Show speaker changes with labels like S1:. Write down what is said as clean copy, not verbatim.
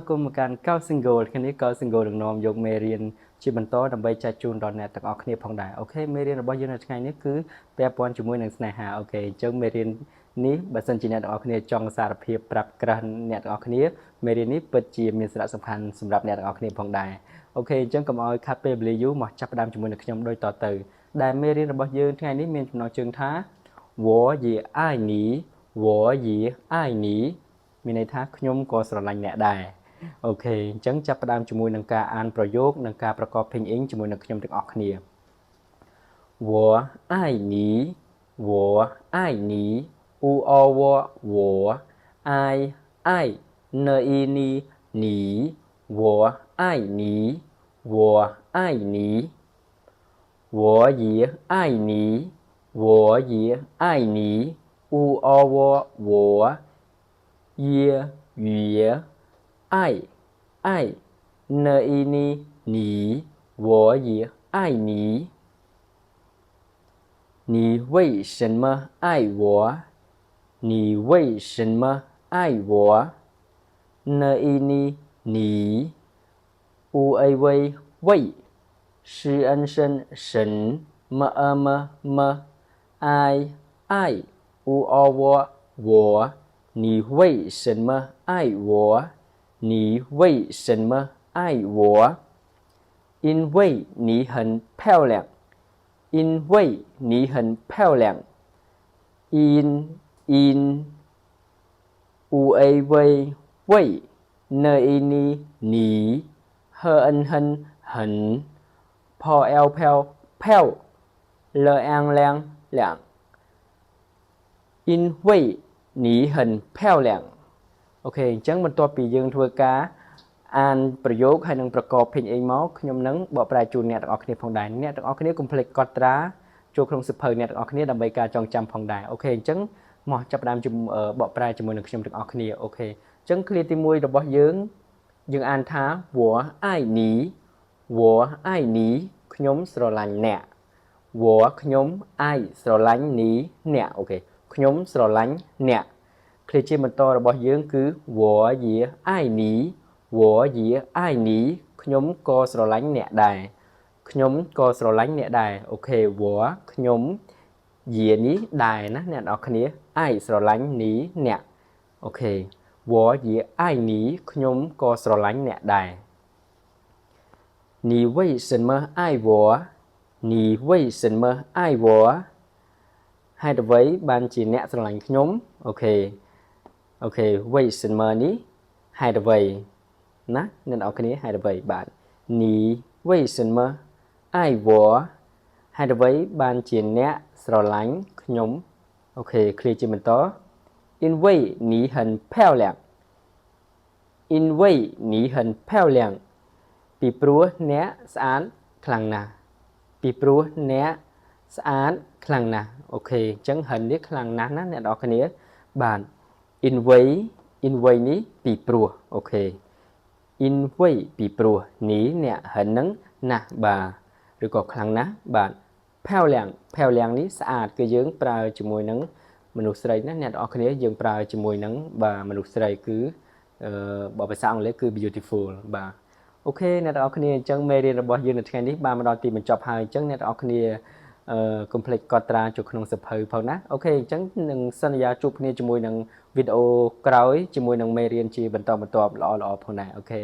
S1: គុំការកោ single គ្នាកោ single នឹងនាំយកមេរៀនជាបន្តដើម្បីចែកជូនដល់អ្នកទាំងអស់គ្នាផងដែរអូខេមេរៀនរបស់យើងនៅថ្ងៃនេះគឺពាក់ព័ន្ធជាមួយនឹងស្នេហាអូខេអញ្ចឹងមេរៀននេះបើសិនជាអ្នកទាំងអស់គ្នាចង់សារភាពប្រាប់ក្រាស់អ្នកទាំងអស់គ្នាមេរៀននេះពិតជាមានសារៈសំខាន់សម្រាប់អ្នកទាំងអស់គ្នាផងដែរអូខេអញ្ចឹងកុំឲ្យខាត់ពេលវេលាយូរមកចាប់ផ្ដើមជាមួយនឹងខ្ញុំដូចតទៅដែលមេរៀនរបស់យើងថ្ងៃនេះមានចំណងជើងថា我也爱你我也爱你មានន័យថាខ្ញុំក៏ស្រឡាញ់អ្នកដែរអូខេអញ្ចឹងចាប់ផ្ដើមជាមួយនឹងការអានប្រយោគនិងការប្រកប拼音ជាមួយនឹងខ្ញុំទាំងអស់គ្នា我爱你我爱你u o w我爱n i ni你我爱你我爱你我也爱你我也爱你 u o w 我也爱n i ni 你我也爱你你为什么爱我你为什么爱我n i ni 你 u a v 为是 n 生神 m m m i u o w 我你为什么爱我你为什么爱我因为你很漂亮因为你很漂亮因 u a v 为n i ni 你 h n 很 p l 飘 l ang 亮因为你很漂亮អូខេអញ្ចឹងបន្ទាប់ពីយើងធ្វើការអានប្រយោគហើយនឹងប្រកបពេញអីមកខ្ញុំនឹងបកប្រែជូនអ្នកទាំងអស់គ្នាផងដែរអ្នកទាំងអស់គ្នាកុំភ្លេចកត់ត្រាចូលក្នុងសៀវភៅអ្នកទាំងអស់គ្នាដើម្បីការចងចាំផងដែរអូខេអញ្ចឹងមកចាប់ផ្ដើមបកប្រែជាមួយនឹងខ្ញុំទាំងអស់គ្នាអូខេអញ្ចឹងឃ្លាទី1របស់យើងអានថា我爱你我爱你ខ្ញុំស្រឡាញ់អ្នក我ខ្ញុំ爱ស្រឡាញ់你អ្នកអូខេខ្ញុំស្រឡាញ់អ្នកឃ្លាជាបន្តរបស់យើងគឺ我也爱你我也爱你ខ្ញុំក៏ស្រឡាញ់អ្នកដែរខ្ញុំក៏ស្រឡាញ់អ្នកដែរអូខេ我ខ្ញុំយានេះដែរណាអ្នកនរគ្នា愛ស្រឡាញ់នេះអ្នកអូខេ我也爱你ខ្ញុំក៏ស្រឡាញ់អ្នកដែរ你为什么爱我你为什么爱我ហេតុអ្វីបានជាអ្នកស្រឡាញ់ខ្ញុំអូខេ为什么នេះហេតុអ្វីណាអ្នកនរគ្នាហេតុអ្វីបាទ你为什么爱我ហេតុអ្វីបានជាអ្នកស្រឡាញ់ខ្ញុំអូខេឃ្លាជាបន្ត因为你很漂亮因为你很漂亮ពីព្រោះអ្នកស្អាតខ្លាំងណាស់ពីព្រោះអ្នកស្អាតខ្លាំងណាស់អូខេអញ្ចឹងហិននេះខ្លាំងណាស់ណាអ្នកនរគ្នាបាទ in way នេះពីព្រោះអូខេ in way ពីព្រោះនេះអ្នកហិននឹងណាស់បាទឬក៏ខ្លាំងណាស់បាទផៅលាំងនេះស្អាតគឺយើងប្រើជាមួយនឹងមនុស្សស្រីណាអ្នកនរគ្នាយើងប្រើជាមួយនឹងបាទមនុស្សស្រីគឺបើភាសាអង់គ្លេសគឺ beautiful បាទអូខេអ្នកនរគ្នាអញ្ចឹងមេរៀនរបស់យើងនៅថ្ងៃនេះបានមកដល់ទីបញ្ចប់ហើយអញ្ចឹងអ្នកនរគ្នាកុំភ្លេចកត់ត្រាចូលក្នុងសៀវភៅផងណាអូខេអញ្ចឹងនឹងសន្យាជួបគ្នាជាមួយនឹងវីដេអូក្រោយជាមួយនឹងមេរៀនជាបន្តល្អៗផងដែរអូខេ